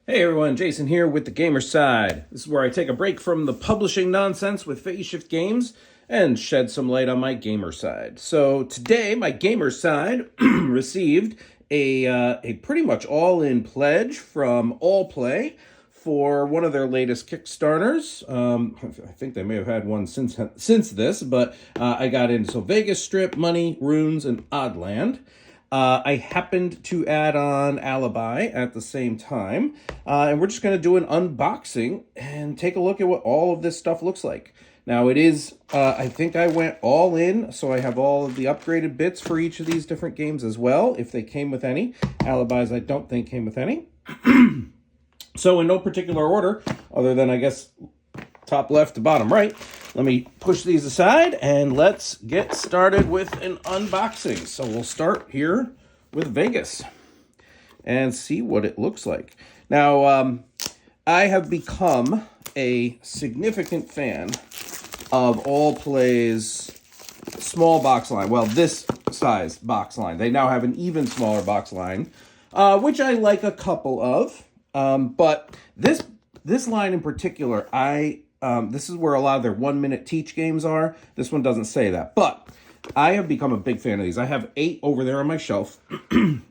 Hey everyone, Jason here with the Gamer Side. This is where I take a break from the publishing nonsense with Phase Shift Games and shed some light on my gamer side. So today, my gamer side received a pretty much all-in pledge from All Play for one of their latest Kickstarters. I think they may have had one since this, but I got into Vegas Strip, Money, Runes, and Oddland. I happened to add on Alibi at the same time, and we're just going to do an unboxing and take a look at what all of this stuff looks like. Now, it is, I think I went all in, so I have all of the upgraded bits for each of these different games as well, if they came with any. Alibis, I don't think came with any. So in no particular order, other than, I guess, top left to bottom right, let me push these aside and let's get started with an unboxing. So we'll start here with Vegas and see what it looks like. Now, I have become a significant fan of All Play's small box line. Well, this size box line. They now have an even smaller box line, which I like a couple of. But this line in particular, this is where a lot of their 1-minute teach games are. This one doesn't say that, but I have become a big fan of these. I have 8 over there on my shelf,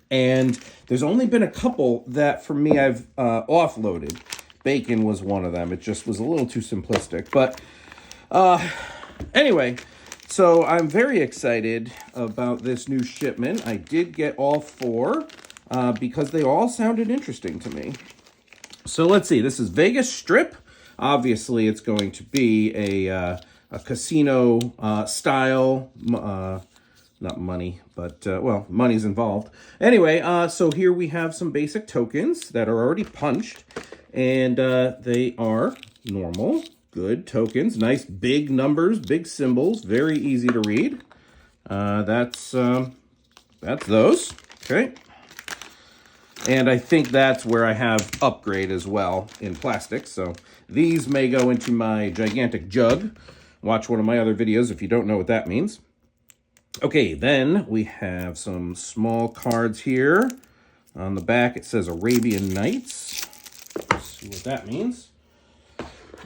and there's only been a couple that, for me, I've offloaded. Bacon was one of them. It just was a little too simplistic. But anyway, so I'm very excited about this new shipment. I did get all 4 because they all sounded interesting to me. So let's see. This is Vegas Strip. Obviously, it's going to be a casino style, not money, but, well, money's involved. Anyway, so here we have some basic tokens that are already punched, and they are normal, good tokens. Nice big numbers, big symbols, very easy to read. That's those, okay. And I think that's where I have Upgrade as well in plastic. So these may go into my gigantic jug. Watch one of my other videos if you don't know what that means. Okay, then we have some small cards here. On the back it says Arabian Nights. Let's see what that means.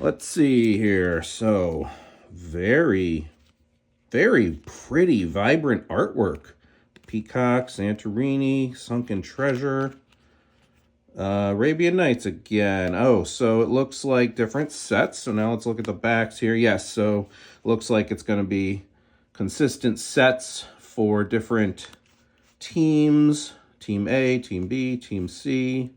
Let's see here. So very, very pretty, vibrant artwork. Peacock, Santorini, Sunken Treasure. Arabian Nights again. Oh, so it looks like different sets. So now let's look at the backs here. Yes, so looks like it's going to be consistent sets for different teams. Team A, Team B, Team C.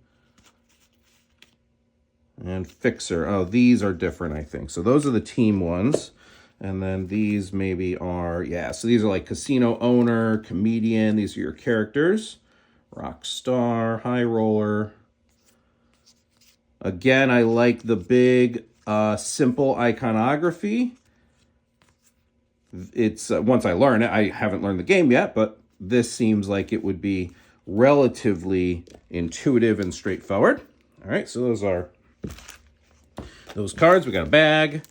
And Fixer. Oh, these are different, I think. So those are the team ones. And then these maybe are, yeah, so these are like Casino Owner, Comedian. These are your characters. Rock Star, High Roller. Again, I like the big, simple iconography. It's, once I learn it, I haven't learned the game yet, but this seems like it would be relatively intuitive and straightforward. All right, so those are those cards. We got a bag.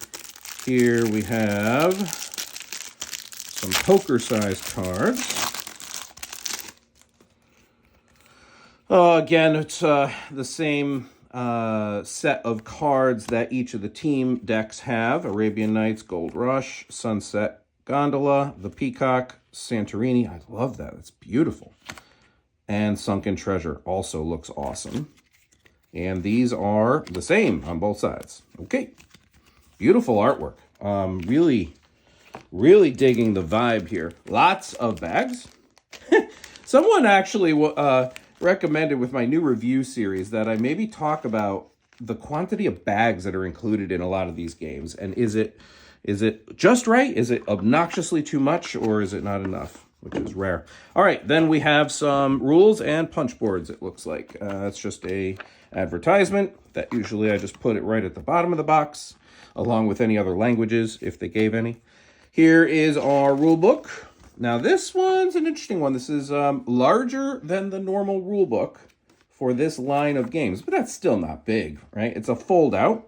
Here we have some poker-sized cards. Again, it's the same set of cards that each of the team decks have. Arabian Nights, Gold Rush, Sunset Gondola, the Peacock, Santorini. I love that. It's beautiful. And Sunken Treasure also looks awesome. And these are the same on both sides. Okay. Beautiful artwork. Really, really digging the vibe here. Lots of bags. Someone actually recommended with my new review series that I maybe talk about the quantity of bags that are included in a lot of these games. And is it just right? Is it obnoxiously too much, or is it not enough? Which is rare. All right, then we have some rules and punch boards, it looks like. It's just a advertisement that usually I just put it right at the bottom of the box, along with any other languages, if they gave any. Here is our rule book. Now, this one's an interesting one. This is larger than the normal rule book for this line of games, but that's still not big, right? It's a fold out.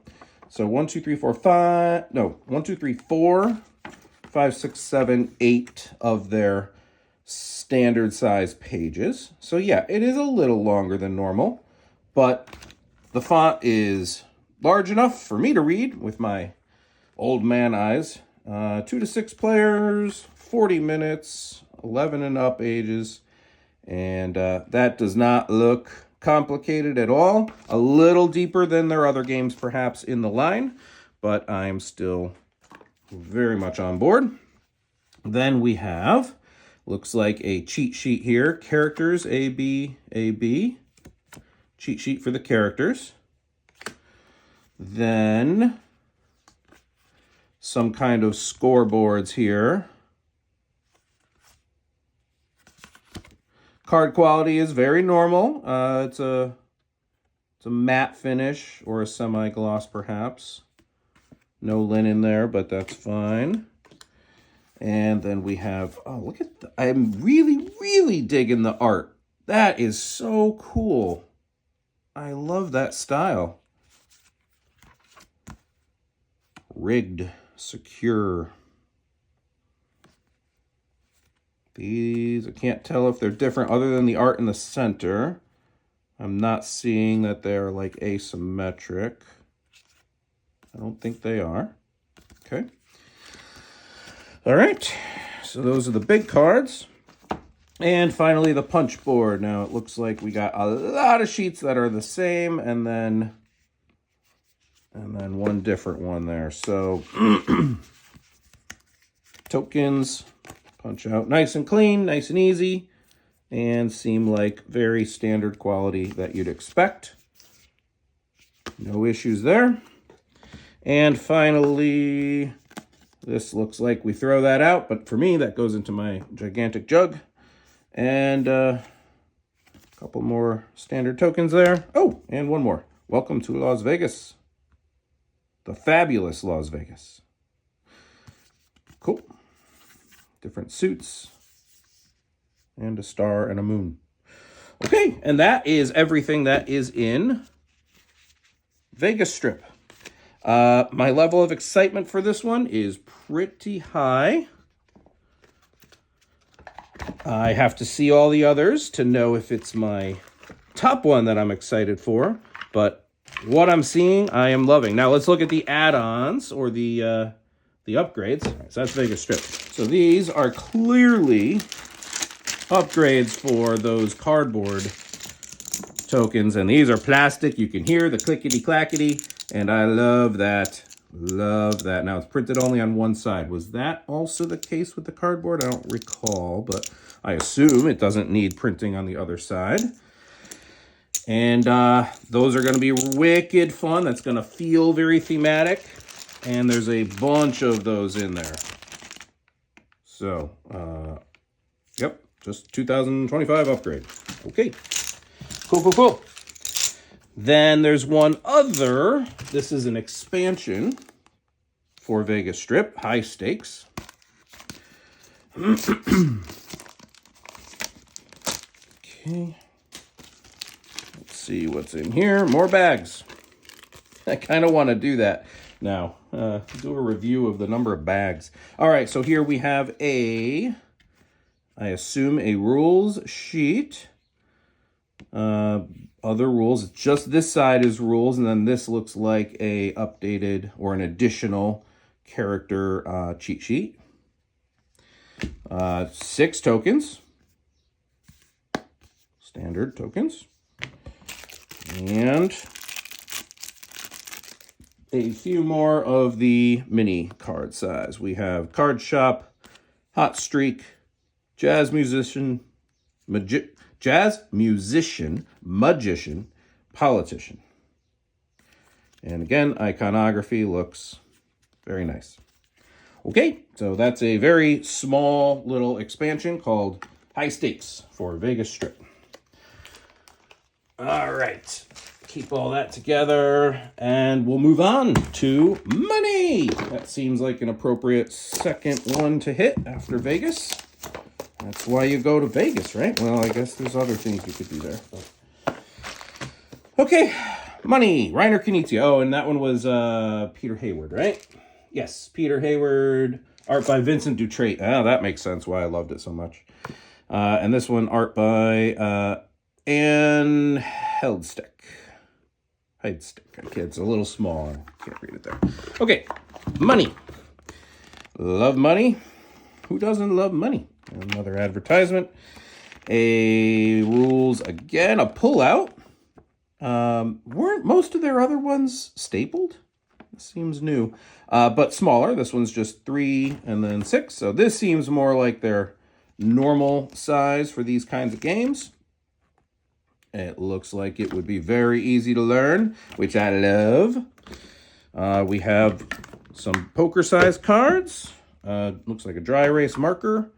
So 1, 2, 3, 4, 5, no, 1, 2, 3, 4, 5, 6, 7, 8 of their standard size pages. So yeah, it is a little longer than normal, but The font is large enough for me to read with my old man eyes. 2 to 6 players, 40 minutes, 11 and up ages. And that does not look complicated at all. A little deeper than their other games perhaps in the line, but I'm still very much on board. Then we have, looks like a cheat sheet here. Characters, A, B, A, B. Cheat sheet for the characters. Then some kind of scoreboards here. Card quality is very normal. It's a matte finish or a semi-gloss perhaps. No linen there, but that's fine. And then we have, oh, look at that. I'm really, really digging the art. That is so cool. I love that style. Rigged, secure. These, I can't tell if they're different other than the art in the center. I'm not seeing that they're like asymmetric. I don't think they are. Okay. All right. So those are the big cards. And finally, the punch board. Now, it looks like we got a lot of sheets that are the same, and then one different one there. So, tokens, punch out nice and clean, nice and easy, and seem like very standard quality that you'd expect. No issues there. And finally, this looks like we throw that out, but for me, that goes into my gigantic jug. And a couple more standard tokens there. Oh, and one more. Welcome to Las Vegas. The fabulous Las Vegas. Cool. Different suits. And a star and a moon. Okay, and that is everything that is in Vegas Strip. My level of excitement for this one is pretty high. I have to see all the others to know if it's my top one that I'm excited for, but what I'm seeing, I am loving. Now let's look at the add-ons or the upgrades. All right, so that's Vegas Strip. So these are clearly upgrades for those cardboard tokens, and these are plastic. You can hear the clickety-clackety, and I love that. Love that. Now, it's printed only on one side. Was that also the case with the cardboard? I don't recall, but I assume it doesn't need printing on the other side. And those are going to be wicked fun. That's going to feel very thematic. And there's a bunch of those in there. So, yep, just 2025 upgrade. Okay. Cool, cool, cool. Then there's one other. This is an expansion for Vegas Strip, high stakes. Okay. Let's see what's in here. More bags. I kind of want to do that now. Do a review of the number of bags. All right, so here we have I assume a rules sheet. Other rules, just this side is rules, and then this looks like a updated or an additional character cheat sheet. 6 tokens, standard tokens, and a few more of the mini card size. We have Card Shop, Hot Streak, Jazz Musician, Magician, Politician. And again, iconography looks very nice. Okay, so that's a very small little expansion called High Stakes for Vegas Strip. All right, keep all that together, and we'll move on to money. That seems like an appropriate second one to hit after Vegas. That's why you go to Vegas, right? Well, I guess there's other things you could do there. But. Okay, money. Reiner Knizia. Oh, and that one was Peter Hayward, right? Yes, Peter Hayward. Art by Vincent Dutrait. Ah, that makes sense why I loved it so much. And this one, art by Anne Heldstick. Hide stick. Okay, it's a little small. I can't read it there. Okay, money. Love money. Who doesn't love money? Another advertisement. A rules again. A pullout. Weren't most of their other ones stapled? This seems new, but smaller. This one's just 3 and then 6. So this seems more like their normal size for these kinds of games. It looks like it would be very easy to learn, which I love. We have some poker-sized cards. Looks like a dry erase marker.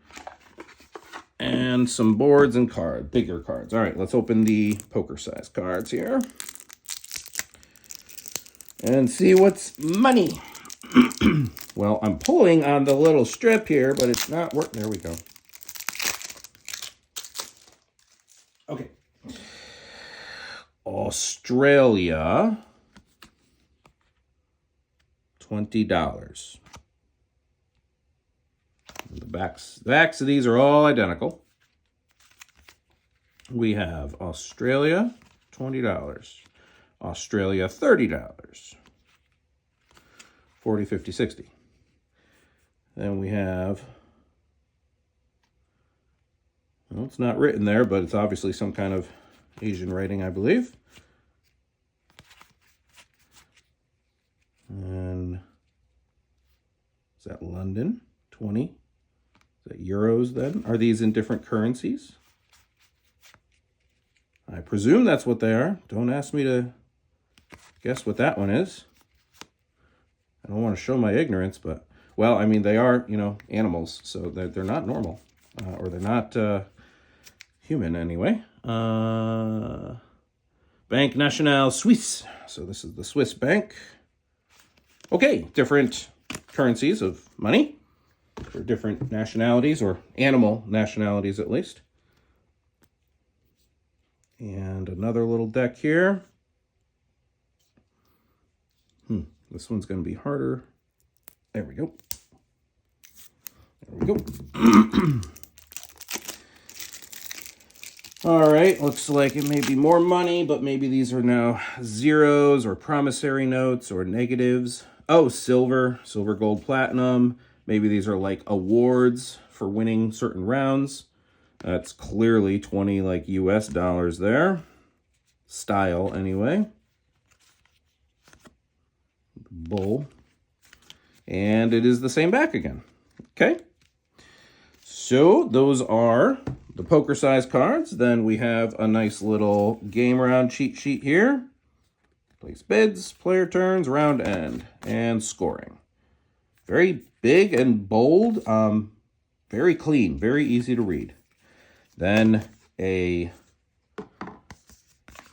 And some boards and bigger cards. All right, let's open the poker-sized cards here. And see what's money. Well, I'm pulling on the little strip here, but it's not working. There we go. Okay. Australia, $20. The backs of these are all identical. We have Australia, $20. Australia, $30. 40, 50, 60. Then we have, well, it's not written there, but it's obviously some kind of Asian writing, I believe. And is that London? 20. Is that euros then? Are these in different currencies? I presume that's what they are. Don't ask me to guess what that one is. I don't want to show my ignorance, but, well, I mean, they are, animals, so they're not normal, or they're not human anyway. Banque Nationale Suisse. So this is the Swiss bank. Okay, different currencies of money for different nationalities, or animal nationalities at least. And another little deck here. This one's going to be harder. There we go. There we go. All right, looks like it may be more money, but maybe these are now zeros or promissory notes or negatives. Oh, silver, gold, platinum. Maybe these are like awards for winning certain rounds. That's clearly 20 like US dollars there. Style anyway. Bull. And it is the same back again. Okay. So those are the poker size cards. Then we have a nice little game round cheat sheet here. Place bids, player turns, round end, and scoring. Very big and bold. Very clean, very easy to read. Then a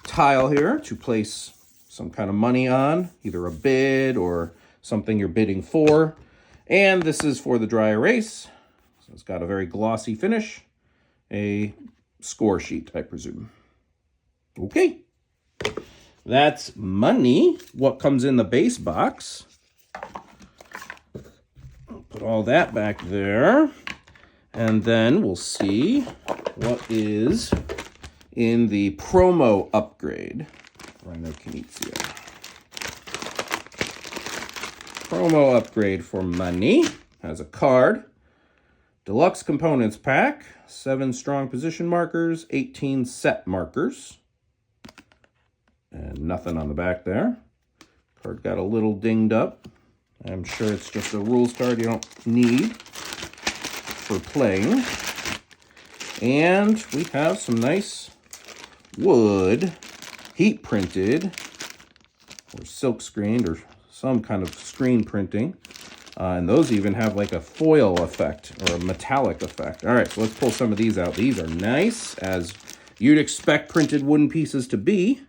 tile here to place some kind of money on, either a bid or something you're bidding for. And this is for the dry erase. So it's got a very glossy finish. A score sheet, I presume. Okay. That's money. What comes in the base box? I'll put all that back there. And then we'll see what is in the promo upgrade. Rhino Kinesia. Promo upgrade for money. Has a card. Deluxe components pack. 7 strong position markers. 18 set markers. And nothing on the back there. Card got a little dinged up. I'm sure it's just a rules card you don't need for playing. And we have some nice wood, heat printed, or silk screened, or some kind of screen printing. And those even have like a foil effect or a metallic effect. All right, so let's pull some of these out. These are nice, as you'd expect printed wooden pieces to be.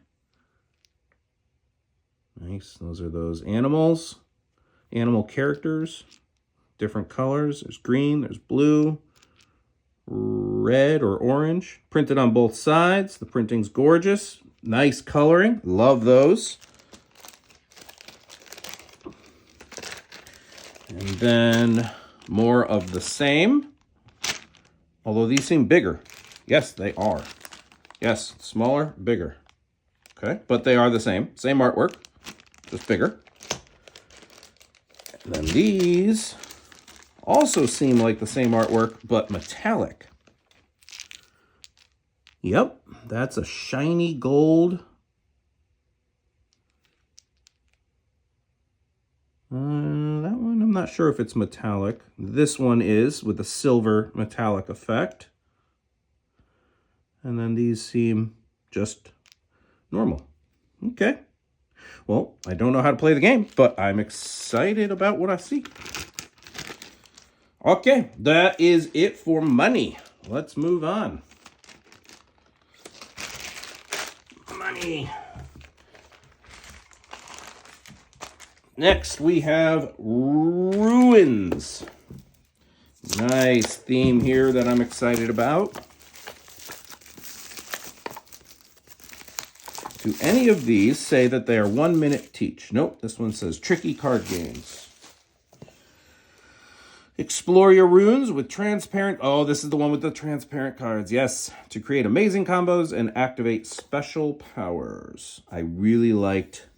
Nice. Those are those animals, animal characters, different colors. There's green, there's blue, red or orange. Printed on both sides. The printing's gorgeous. Nice coloring. Love those. And then more of the same. Although these seem bigger. Yes, they are. Yes, smaller, bigger. Okay, but they are the same artwork, just bigger. And then these also seem like the same artwork, but metallic. Yep, that's a shiny gold. That one, I'm not sure if it's metallic. This one is with a silver metallic effect. And then these seem just normal. Okay. Well, I don't know how to play the game, but I'm excited about what I see. Okay, that is it for money. Let's move on. Money. Next, we have ruins. Nice theme here that I'm excited about. Do any of these say that they are 1 minute teach? Nope, this one says tricky card games. Explore your runes with transparent... Oh, this is the one with the transparent cards. Yes, to create amazing combos and activate special powers. I really liked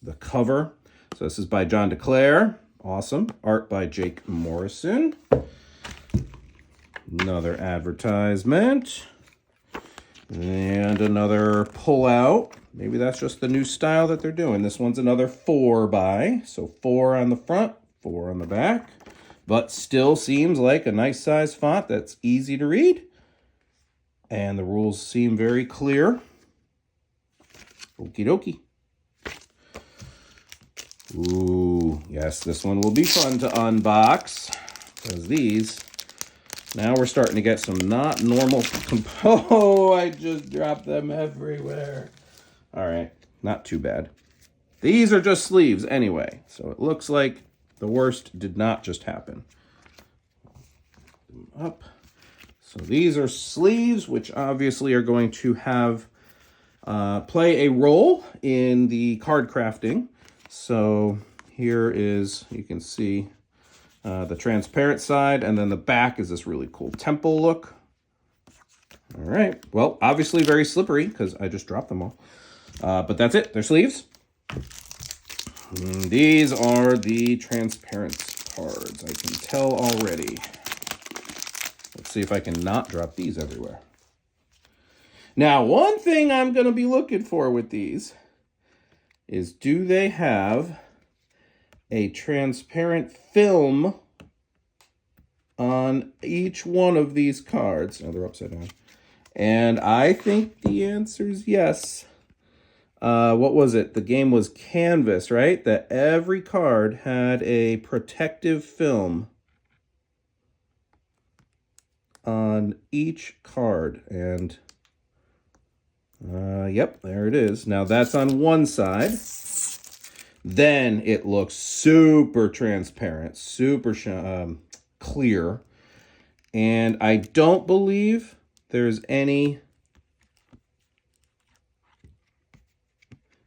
the cover. So this is by John DeClaire. Awesome. Art by Jake Morrison. Another advertisement. And another pull-out. Maybe that's just the new style that they're doing. This one's another 4x. So 4 on the front, 4 on the back. But still seems like a nice size font that's easy to read. And the rules seem very clear. Okie dokie. Ooh, yes, this one will be fun to unbox. Because these... Now we're starting to get some not normal... Oh, I just dropped them everywhere. All right, not too bad. These are just sleeves anyway. So it looks like the worst did not just happen. Up. So these are sleeves, which obviously are going to have play a role in the card crafting. So here is, you can see the transparent side, and then the back is this really cool temple look. All right, well, obviously very slippery because I just dropped them all. But that's it, they're sleeves. And these are the transparent cards, I can tell already. Let's see if I can not drop these everywhere. Now, one thing I'm going to be looking for with these is, do they have a transparent film on each one of these cards? Now they're upside down. And I think the answer is yes. What was it? The game was Canvas, right? That every card had a protective film on each card. And yep, there it is. Now that's on one side. Then it looks super transparent, super clear. And I don't believe there's any...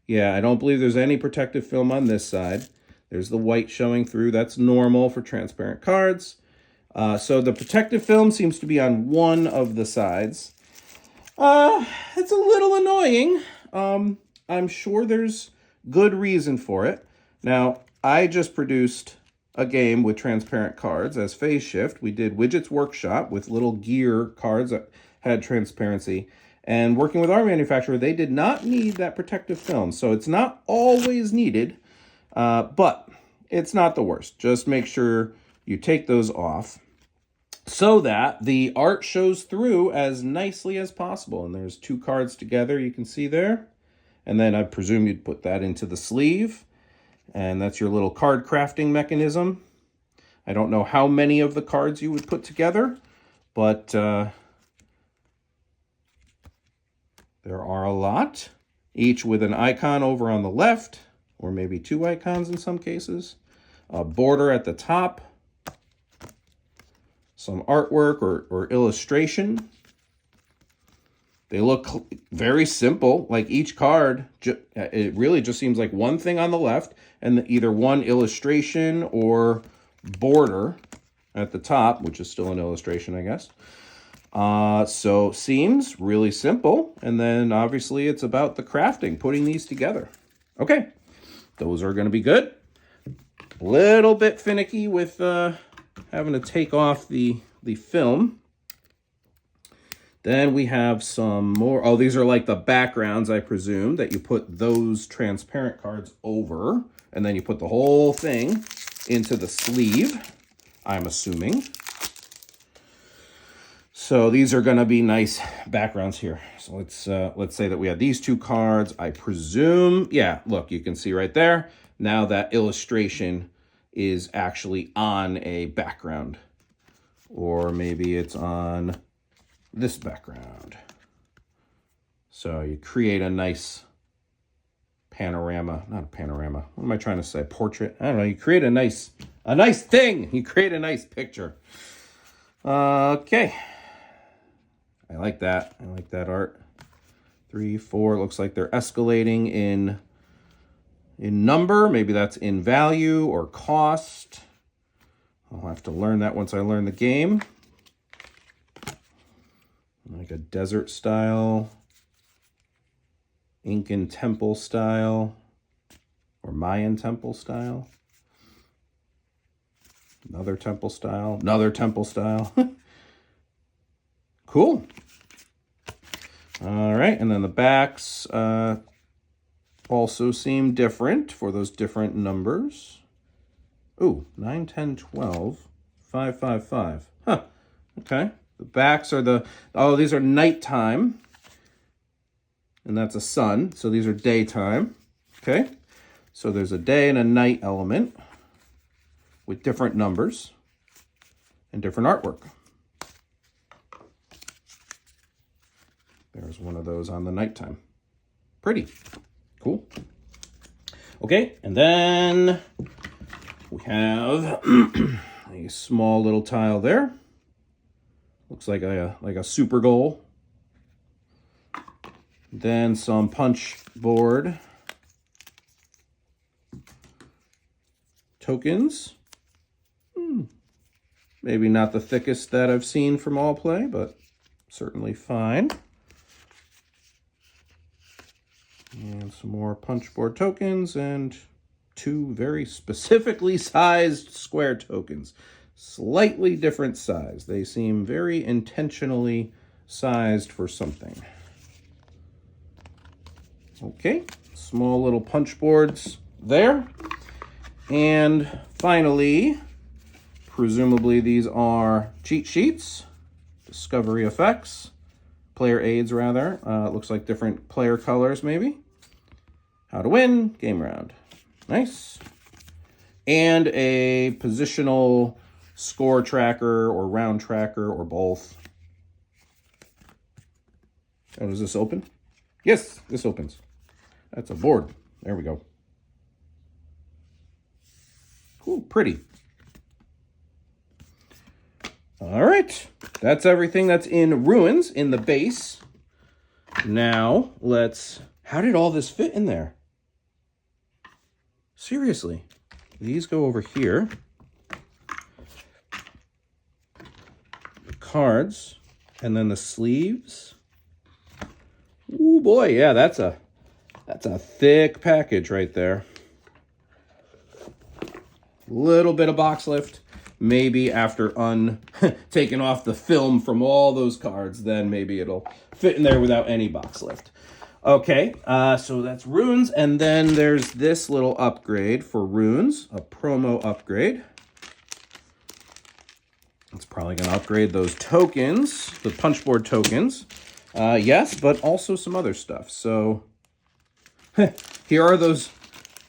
Yeah, I don't believe there's any protective film on this side. There's the white showing through. That's normal for transparent cards. So the protective film seems to be on one of the sides. It's a little annoying. I'm sure there's good reason for it. Now, I just produced a game with transparent cards as Phase Shift. We did Widgets Workshop with little gear cards that had transparency. And working with our manufacturer, they did not need that protective film. So it's not always needed, but it's not the worst. Just make sure you take those off so that the art shows through as nicely as possible. And there's two cards together, you can see there. And then I presume you'd put that into the sleeve. And that's your little card crafting mechanism. I don't know how many of the cards you would put together, but there are a lot, each with an icon over on the left, or maybe two icons in some cases. A border at the top, some artwork or illustration. They look very simple, like each card, it really just seems like one thing on the left, and either one illustration or border at the top, which is still an illustration, I guess. So seems really simple. And then obviously it's about the crafting, putting these together. Okay, those are going to be good. A little bit finicky with having to take off the film. Then we have some more. Oh, these are like the backgrounds, I presume, that you put those transparent cards over. And then you put the whole thing into the sleeve, I'm assuming. So these are going to be nice backgrounds here. So let's say that we have these two cards. I presume, yeah, look, you can see right there. Now that illustration is actually on a background. Or maybe it's on this background. So you create a nice panorama, not a panorama. What am I trying to say? Portrait? I don't know. You create a nice thing. You create a nice picture. Okay. I like that. I like that art. 3, 4, looks like they're escalating in number. Maybe that's in value or cost. I'll have to learn that once I learn the game. Like a desert style, Incan temple style, or Mayan temple style. Another temple style, another temple style. Cool. All right, and then the backs also seem different for those different numbers. Ooh, 9, 10, 12, 5, 5, 5. Huh, okay. The backs are these are nighttime. And that's a sun, so these are daytime. Okay, so there's a day and a night element with different numbers and different artwork. There's one of those on the nighttime. Pretty cool. Okay, and then we have a small little tile there. Looks like a super goal. Then some punch board tokens. Maybe not the thickest that I've seen from All Play, but certainly fine. And some more punch board tokens and 2 very specifically sized square tokens. Slightly different size. They seem very intentionally sized for something. Okay, small little punch boards there. And finally, presumably these are cheat sheets, discovery effects, player aids rather. Looks like different player colors maybe. How to win, game round. Nice. And a positional score tracker or round tracker or both. Oh, does this open? Yes, this opens. That's a board. There we go. Cool, pretty. All right, that's everything that's in Ruins in the base. Now, how did all this fit in there? Seriously, these go over here. The cards, and then the sleeves. Ooh boy, yeah, that's a thick package right there. Little bit of box lift. Maybe after taking off the film from all those cards, then maybe it'll fit in there without any box lift. Okay, so that's Runes, and then there's this little upgrade for Runes, a promo upgrade. It's probably going to upgrade those tokens, the punchboard tokens. Yes, but also some other stuff. So here are those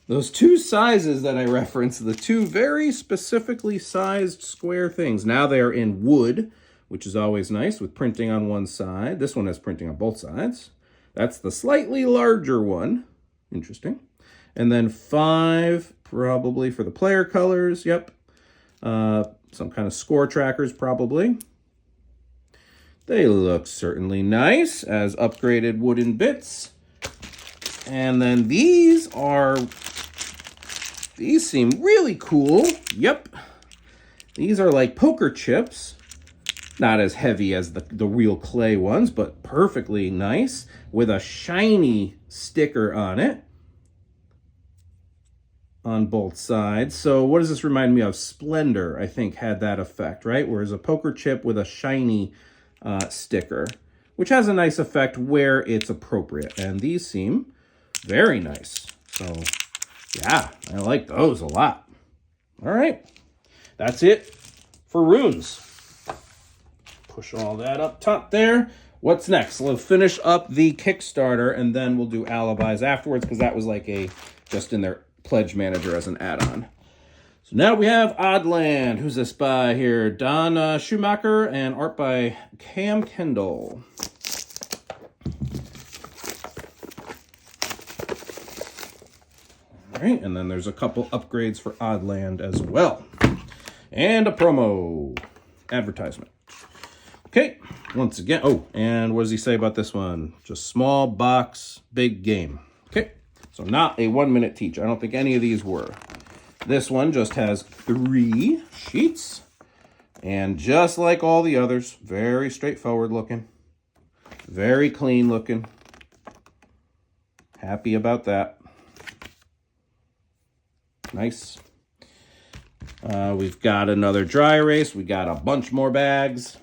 2 sizes that I referenced, the 2 very specifically sized square things. Now they are in wood, which is always nice with printing on one side. This one has printing on both sides. That's the slightly larger one. Interesting. And then 5 probably for the player colors. Yep. Some kind of score trackers probably. They look certainly nice as upgraded wooden bits. And then these seem really cool. Yep. These are like poker chips Not as heavy as the real clay ones, but perfectly nice with a shiny sticker on it on both sides. So what does this remind me of? Splendor, I think, had that effect, right? Whereas a poker chip with a shiny sticker, which has a nice effect where it's appropriate. And these seem very nice. So yeah, I like those a lot. All right, that's it for runes. Push all that up top there. What's next? We'll finish up the Kickstarter, and then we'll do Alibis afterwards, because that was like just in their pledge manager as an add-on. So now we have Oddland. Who's this by here? Don Schumacher, and art by Cam Kendall. All right, and then there's a couple upgrades for Oddland as well. And a promo advertisement. Okay, once again, oh, and what does he say about this one? Just small box, big game. Okay, so not a 1 minute teach. I don't think any of these were. This one just has 3 sheets. And just like all the others, very straightforward looking. Very clean looking. Happy about that. Nice. We've got another dry erase. We got a bunch more bags.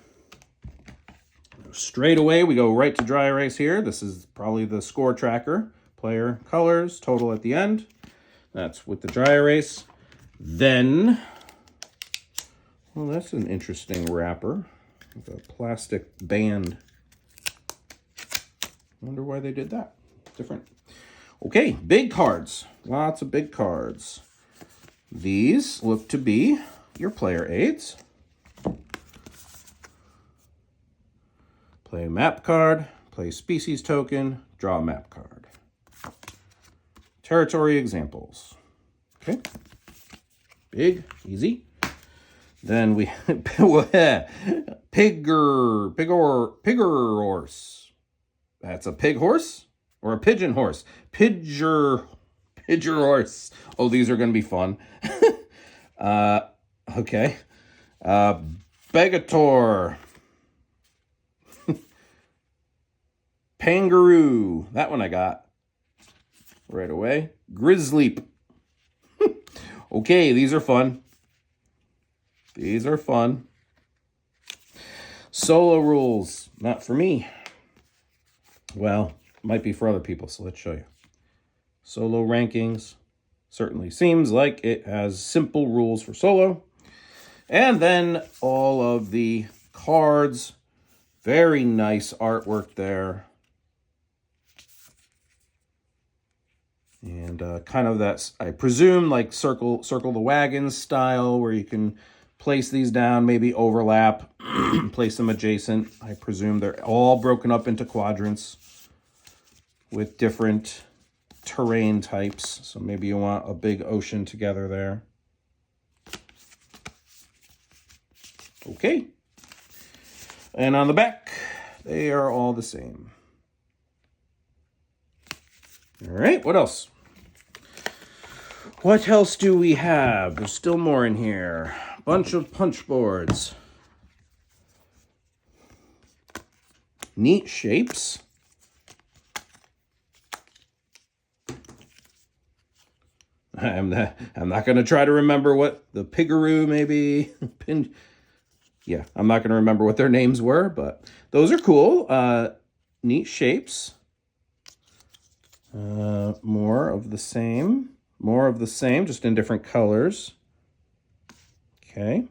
Straight away, we go right to dry erase here. This is probably the score tracker. Player colors, total at the end. That's with the dry erase. Then, well, that's an interesting wrapper. With a plastic band. Wonder why they did that. Different. Okay, big cards. Lots of big cards. These look to be your player aids. Play a map card, play species token, draw a map card. Territory examples. Okay. Big, easy. Then we pigger horse. That's a pig horse or a pigeon horse. Pidger horse. Oh, these are going to be fun. Okay. Begator. Kangaroo. That one I got right away. Grizzleep. Okay, these are fun. These are fun. Solo rules. Not for me. Well, might be for other people, so let's show you. Solo rankings. Certainly seems like it has simple rules for solo. And then all of the cards. Very nice artwork there. And kind of that's, I presume, like circle the wagons style, where you can place these down, maybe overlap, place them adjacent. I presume they're all broken up into quadrants with different terrain types. So maybe you want a big ocean together there. Okay. And on the back, they are all the same. All right, what else? What else do we have? There's still more in here. Bunch of punch boards. Neat shapes. I'm not going to try to remember what the Piggaroo maybe. Yeah, I'm not going to remember what their names were, but those are cool. Neat shapes. More of the same. More of the same, just in different colors. Okay.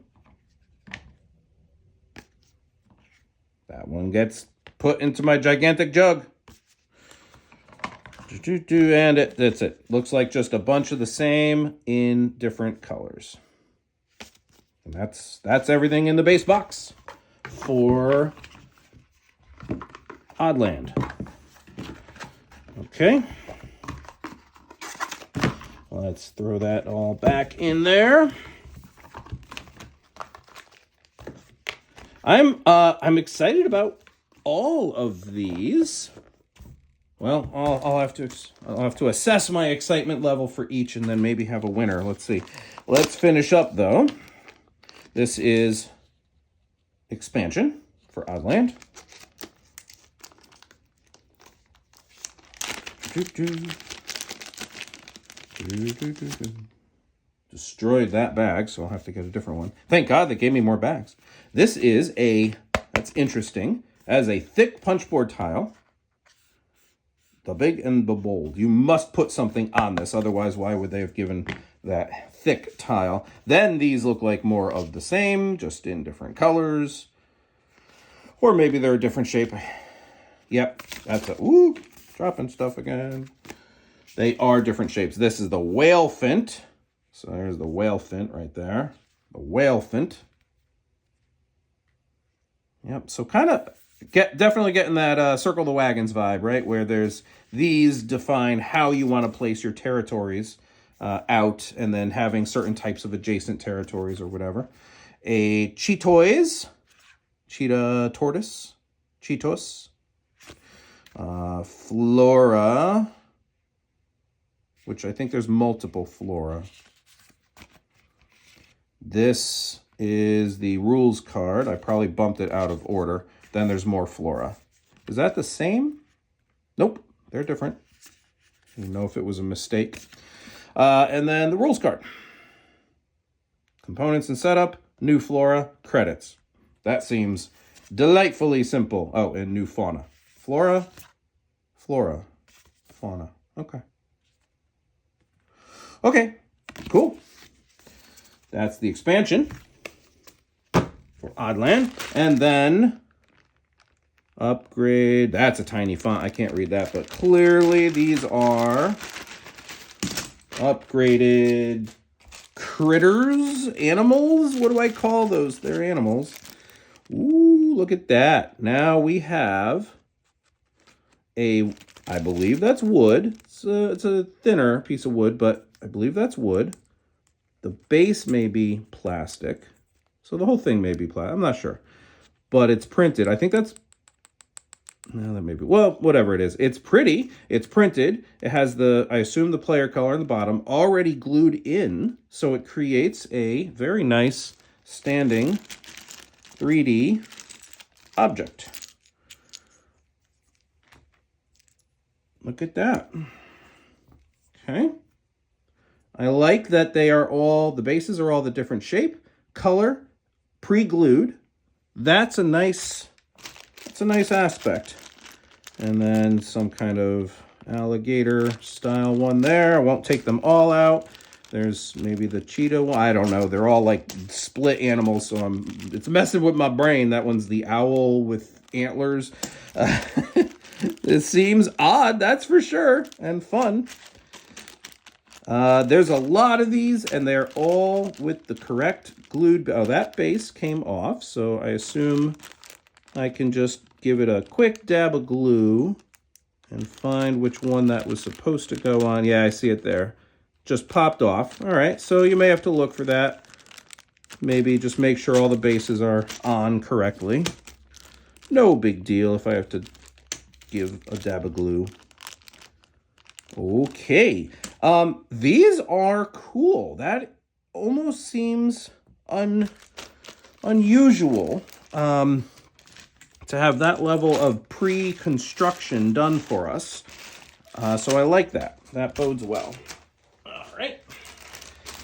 That one gets put into my gigantic jug. And that's it. Looks like just a bunch of the same in different colors. And that's everything in the base box for Oddland. Okay. Let's throw that all back in there. I'm excited about all of these. Well, I'll have to assess my excitement level for each, and then maybe have a winner. Let's see. Let's finish up though. This is expansion for Oddland. Destroyed that bag, so I'll have to get a different one. Thank God they gave me more bags. This is that's interesting, as a thick punchboard tile. The big and the bold. You must put something on this, otherwise why would they have given that thick tile? Then these look like more of the same, just in different colors. Or maybe they're a different shape. Yep, that's dropping stuff again. They are different shapes. This is the whale fint. So there's the whale fint right there. The whale fint. Yep, so kind of definitely getting that circle the wagons vibe, right? Where there's these define how you want to place your territories out, and then having certain types of adjacent territories or whatever. A cheetah tortoise, cheetos. Flora, which I think there's multiple flora. This is the rules card. I probably bumped it out of order. Then there's more flora. Is that the same? Nope, they're different. I don't know if it was a mistake. And then the rules card. Components and setup, new flora, credits. That seems delightfully simple. Oh, and new fauna. Flora, fauna. Okay. Okay, cool. That's the expansion for Oddland. And then upgrade. That's a tiny font. I can't read that, but clearly these are upgraded critters, animals. What do I call those? They're animals. Ooh, look at that. Now we have I believe that's wood. It's a thinner piece of wood, but I believe that's wood. The base may be plastic. So the whole thing may be plastic. I'm not sure. But it's printed. I think that's... No, that may be... Well, whatever it is. It's pretty. It's printed. It has I assume, the player color on the bottom already glued in. So it creates a very nice standing 3D object. Look at that. Okay. I like that the bases are all the different shape, color, pre-glued. That's a nice aspect. And then some kind of alligator style one there. I won't take them all out. There's maybe the cheetah one. I don't know. They're all like split animals, so it's messing with my brain. That one's the owl with antlers. It seems odd, that's for sure, and fun. There's a lot of these, and they're all with the correct glued... Oh, that base came off, so I assume I can just give it a quick dab of glue and find which one that was supposed to go on. Yeah, I see it there. Just popped off. All right, so you may have to look for that. Maybe just make sure all the bases are on correctly. No big deal if I have to give a dab of glue. Okay. These are cool. That almost seems unusual to have that level of pre-construction done for us. So I like that. That bodes well. All right.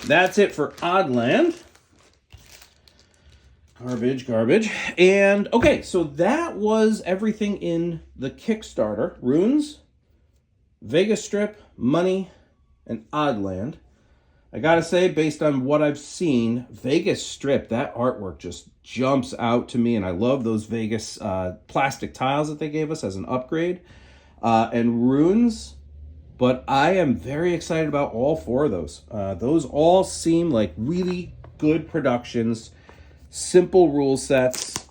That's it for Oddland. Garbage. And, okay, so that was everything in the Kickstarter. Runes, Vegas Strip, Money, and Oddland. I gotta say, based on what I've seen, Vegas Strip, that artwork just jumps out to me, and I love those Vegas plastic tiles that they gave us as an upgrade. And Runes, but I am very excited about all four of those. Those all seem like really good productions. Simple rule sets.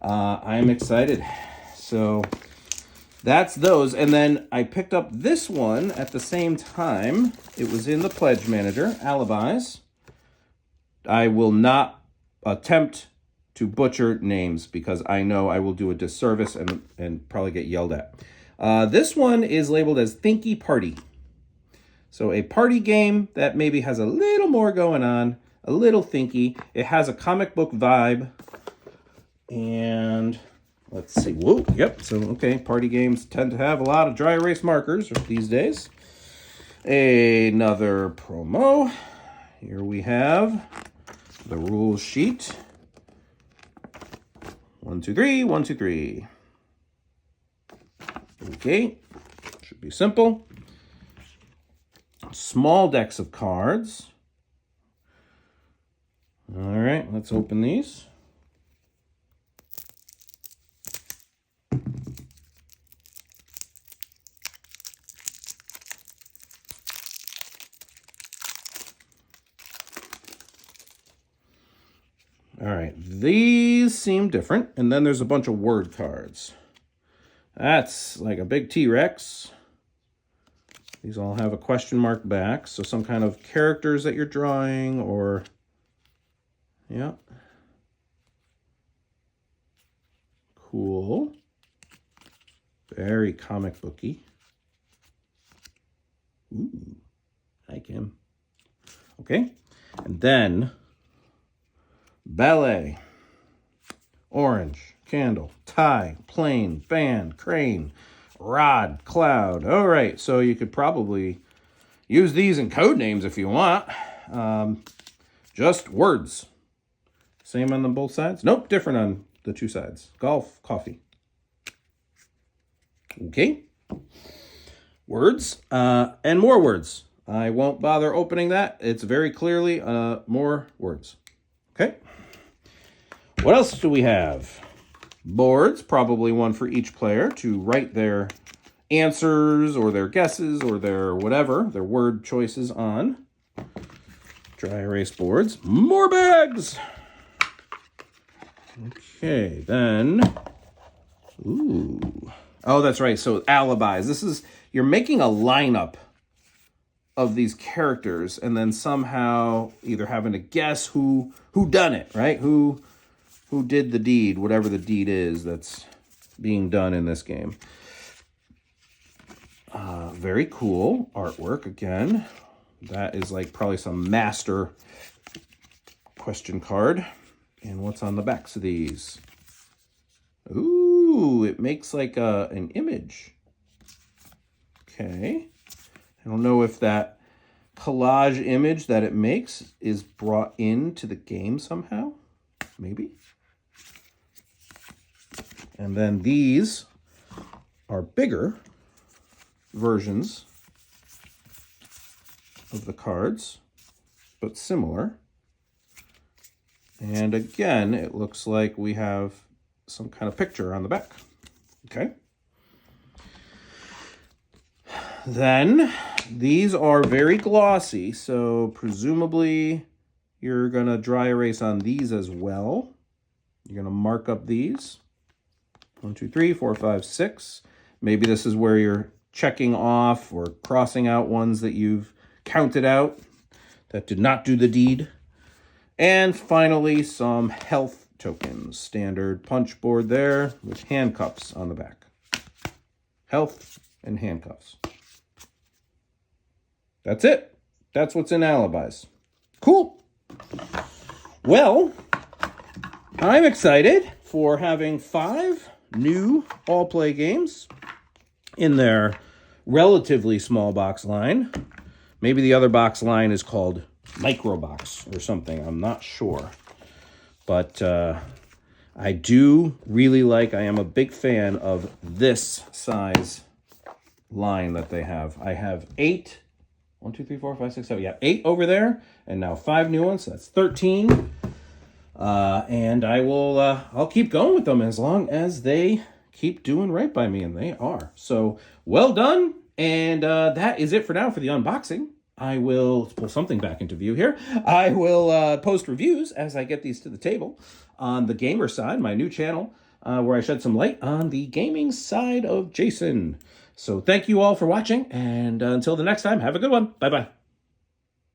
I'm excited. So that's those. And then I picked up this one at the same time. It was in the Pledge Manager, Alibis. I will not attempt to butcher names because I know I will do a disservice and probably get yelled at. This one is labeled as Thinky Party. So a party game that maybe has a little more going on. A little thinky. It has a comic book vibe. And let's see. Whoa, yep. So, okay, party games tend to have a lot of dry erase markers these days. Another promo. Here we have the rules sheet. 1, 2, 3, 1, 2, 3. Okay, should be simple. Small decks of cards. All right, let's open these. All right, these seem different. And then there's a bunch of word cards. That's like a big T-Rex. These all have a question mark back. So some kind of characters that you're drawing or... Yeah. Cool. Very comic booky. Ooh, like him. Okay. And then... ballet, orange, candle, tie, plane, band, crane, rod, cloud. All right, so you could probably use these in code names if you want. Just words. Same on both sides? Nope, different on the two sides. Golf, coffee. Okay. Words, and more words. I won't bother opening that. It's very clearly more words. Okay. What else do we have? Boards, probably one for each player to write their answers or their guesses or their whatever, their word choices on. Dry erase boards. More bags! Okay, then... Ooh. Oh, that's right. So Alibis. This is... You're making a lineup of these characters and then somehow either having to guess who done it, right? Who did the deed, whatever the deed is that's being done in this game. Very cool artwork again. That is like probably some master question card. And what's on the backs of these? Ooh, it makes like an image. Okay. I don't know if that collage image that it makes is brought into the game somehow. Maybe. And then these are bigger versions of the cards, but similar. And again, it looks like we have some kind of picture on the back. Okay. Then these are very glossy, so presumably you're going to dry erase on these as well. You're going to mark up these. 1, 2, 3, 4, 5, 6. Maybe this is where you're checking off or crossing out ones that you've counted out that did not do the deed. And finally, some health tokens. Standard punch board there with handcuffs on the back. Health and handcuffs. That's it. That's what's in Alibis. Cool. Well, I'm excited for having 5 new all-play games in their relatively small box line. Maybe the other box line is called Micro Box or something. I'm not sure. But I do really like, I am a big fan of this size line that they have. I have 8. 1, 2, 3, 4, 5, 6, 7. Yeah, 8 over there, and now 5 new ones. So that's 13. And I'll keep going with them as long as they keep doing right by me, and they are. So well done, and that is it for now for the unboxing. I will pull something back into view here. I will post reviews as I get these to the table on the gamer side, my new channel, where I shed some light on the gaming side of Jason. So thank you all for watching, and until the next time, have a good one. Bye-bye.